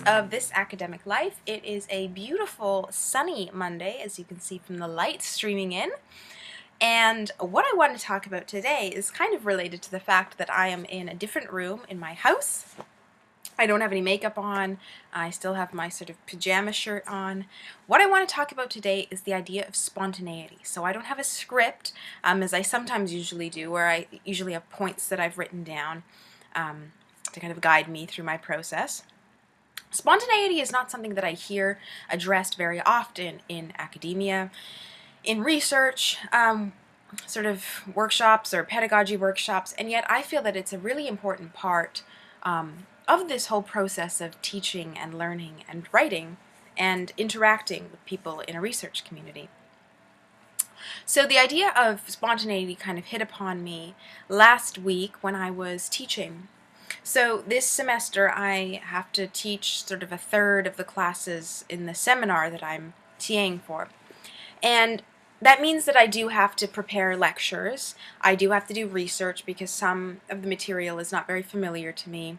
of this academic life. It is a beautiful sunny Monday, as you can see from the light streaming in. And what I want to talk about today is kind of related to the fact that I am in a different room in my house. I don't have any makeup on. I still have my sort of pajama shirt on. What I want to talk about today is the idea of spontaneity. So I don't have a script, as I sometimes usually do, where I usually have points that I've written down to kind of guide me through my process. Spontaneity is not something that I hear addressed very often in academia, in research, sort of workshops or pedagogy workshops, and yet I feel that it's a really important part of this whole process of teaching and learning and writing and interacting with people in a research community. So the idea of spontaneity kind of hit upon me last week when I was teaching. So this semester I have to teach sort of a third of the classes in the seminar that I'm TAing for. And that means that I do have to prepare lectures. I do have to do research because some of the material is not very familiar to me.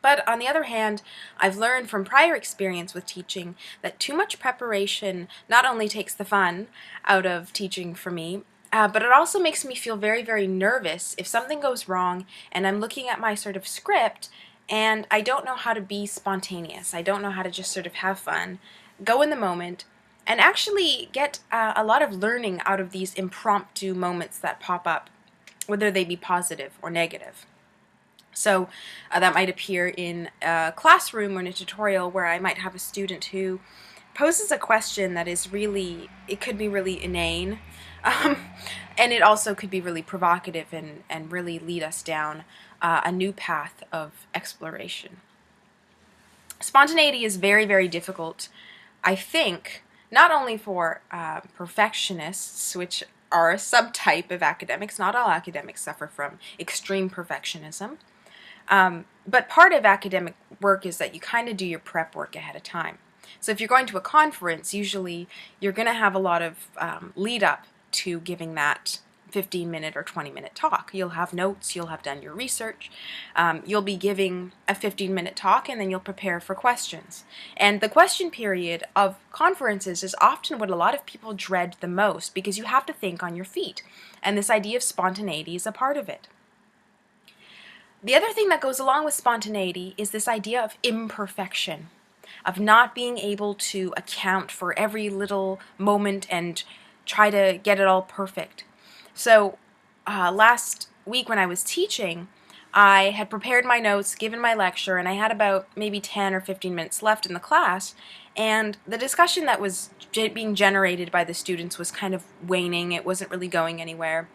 But on the other hand, I've learned from prior experience with teaching that too much preparation not only takes the fun out of teaching for me, but it also makes me feel very, very nervous if something goes wrong and I'm looking at my sort of script and I don't know how to be spontaneous. I don't know how to just sort of have fun, go in the moment, and actually get a lot of learning out of these impromptu moments that pop up, whether they be positive or negative. So that might appear in a classroom or in a tutorial where I might have a student who poses a question that is really, it could be really inane, and it also could be really provocative and really lead us down a new path of exploration. Spontaneity is very, very difficult, I think, not only for perfectionists, which are a subtype of academics. Not all academics suffer from extreme perfectionism. But part of academic work is that you kind of do your prep work ahead of time. So if you're going to a conference, usually you're going to have a lot of lead up to giving that 15-minute or 20-minute talk. You'll have notes, you'll have done your research, you'll be giving a 15-minute talk, and then you'll prepare for questions. And the question period of conferences is often what a lot of people dread the most because you have to think on your feet. And this idea of spontaneity is a part of it. The other thing that goes along with spontaneity is this idea of imperfection, of not being able to account for every little moment and try to get it all perfect. So last week when I was teaching, I had prepared my notes, given my lecture, and I had about maybe 10 or 15 minutes left in the class, and the discussion that was being generated by the students was kind of waning. It wasn't really going anywhere.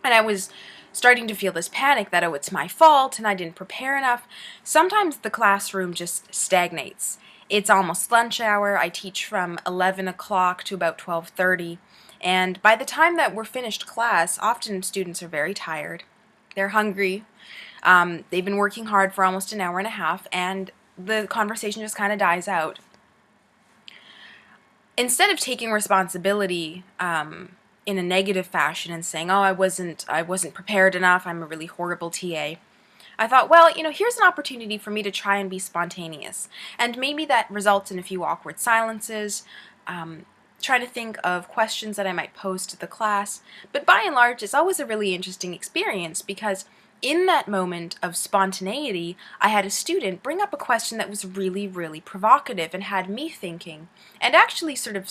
And I was starting to feel this panic that, oh, it's my fault and I didn't prepare enough. Sometimes the classroom just stagnates. It's almost lunch hour. I teach from 11 o'clock to about 12:30. And by the time that we're finished class, often students are very tired. They're hungry. They've been working hard for almost an hour and a half, and the conversation just kind of dies out. Instead of taking responsibility in a negative fashion and saying, oh, I wasn't prepared enough, I'm a really horrible TA, I thought, well, here's an opportunity for me to try and be spontaneous. And maybe that results in a few awkward silences, trying to think of questions that I might pose to the class. But by and large, it's always a really interesting experience because in that moment of spontaneity, I had a student bring up a question that was really, really provocative and had me thinking, and actually sort of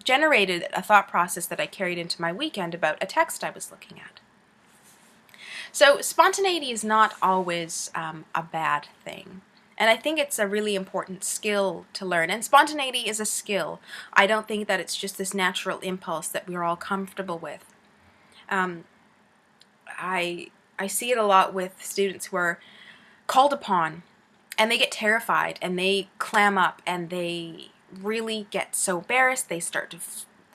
generated a thought process that I carried into my weekend about a text I was looking at. So spontaneity is not always a bad thing. And I think it's a really important skill to learn. And spontaneity is a skill. I don't think that it's just this natural impulse that we're all comfortable with. I see it a lot with students who are called upon and they get terrified and they clam up and they really get so embarrassed. They start to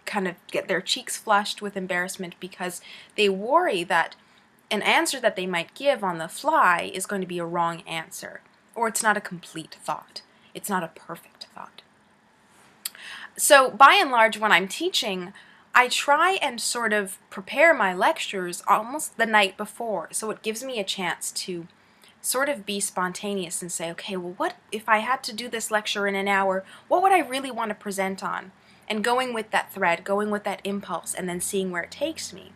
kind of get their cheeks flushed with embarrassment because they worry that an answer that they might give on the fly is going to be a wrong answer, or it's not a complete thought. It's not a perfect thought. So by and large, when I'm teaching, I try and sort of prepare my lectures almost the night before, so it gives me a chance to sort of be spontaneous and say, okay, well, what if I had to do this lecture in an hour, what would I really want to present on? And going with that thread, going with that impulse, and then seeing where it takes me.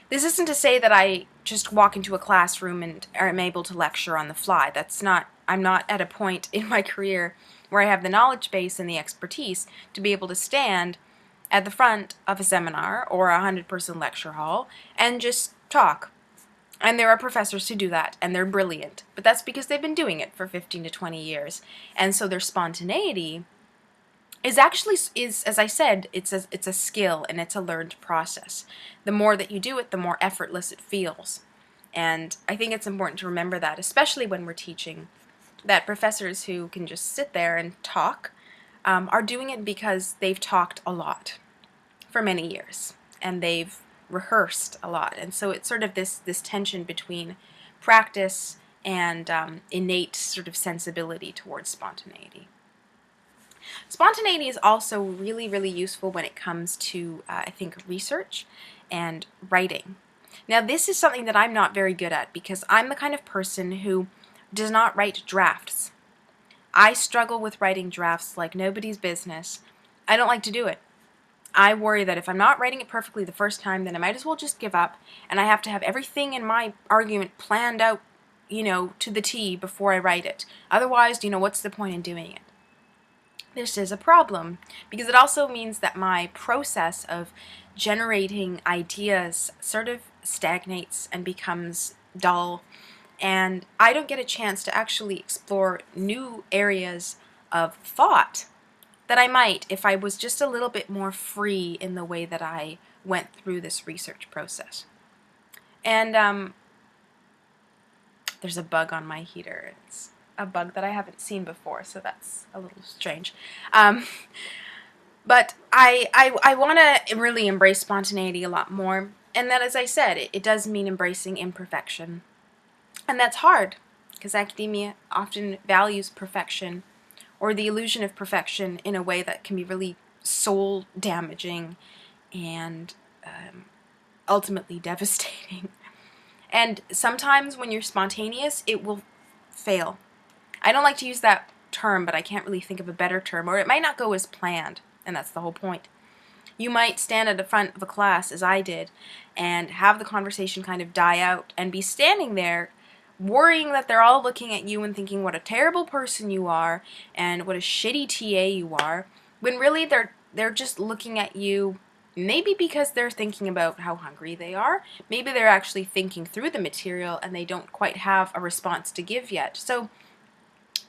This isn't to say that I just walk into a classroom and am able to lecture on the fly. I'm not at a point in my career where I have the knowledge base and the expertise to be able to stand at the front of a seminar or a 100-person lecture hall and just talk. And there are professors who do that, and they're brilliant. But that's because they've been doing it for 15 to 20 years. And so their spontaneity is actually, as I said, it's a skill and it's a learned process. The more that you do it, the more effortless it feels. And I think it's important to remember that, especially when we're teaching, that professors who can just sit there and talk are doing it because they've talked a lot for many years, and they've rehearsed a lot. And so it's sort of this tension between practice and innate sort of sensibility towards spontaneity. Spontaneity is also really, really useful when it comes to, I think, research and writing. Now, this is something that I'm not very good at because I'm the kind of person who does not write drafts. I struggle with writing drafts like nobody's business. I don't like to do it. I worry that if I'm not writing it perfectly the first time, then I might as well just give up, and I have to have everything in my argument planned out, to the T before I write it. Otherwise, what's the point in doing it? This is a problem because it also means that my process of generating ideas sort of stagnates and becomes dull, and I don't get a chance to actually explore new areas of thought that I might if I was just a little bit more free in the way that I went through this research process. And there's a bug on my heater. It's a bug that I haven't seen before, so that's a little strange. But I want to really embrace spontaneity a lot more, and that, as I said, it does mean embracing imperfection. And that's hard, because academia often values perfection, or the illusion of perfection, in a way that can be really soul damaging and ultimately devastating. And sometimes when you're spontaneous, it will fail. I don't like to use that term, but I can't really think of a better term, or it might not go as planned, and that's the whole point. You might stand at the front of a class, as I did, and have the conversation kind of die out, and be standing there worrying that they're all looking at you and thinking what a terrible person you are and what a shitty TA you are, when really they're just looking at you maybe because they're thinking about how hungry they are. Maybe they're actually thinking through the material and they don't quite have a response to give yet. So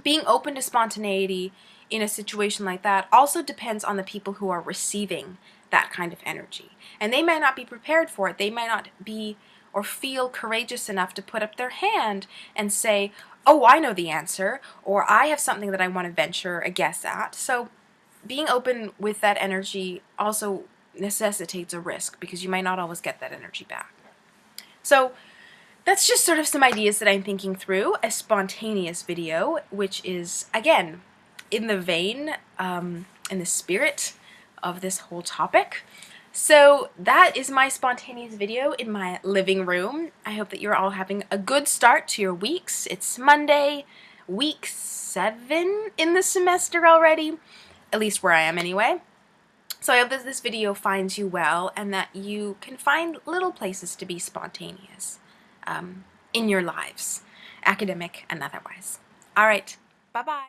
being open to spontaneity in a situation like that also depends on the people who are receiving that kind of energy. And they may not be prepared for it. They may not be or feel courageous enough to put up their hand and say, oh, I know the answer, or I have something that I want to venture a guess at. So being open with that energy also necessitates a risk, because you might not always get that energy back. So that's just sort of some ideas that I'm thinking through. A spontaneous video, which is, again, in the vein, in the spirit of this whole topic. So that is my spontaneous video in my living room. I hope that you're all having a good start to your weeks. It's Monday, week 7 in the semester already, at least where I am anyway. So I hope that this video finds you well and that you can find little places to be spontaneous in your lives, academic and otherwise. All right, bye-bye.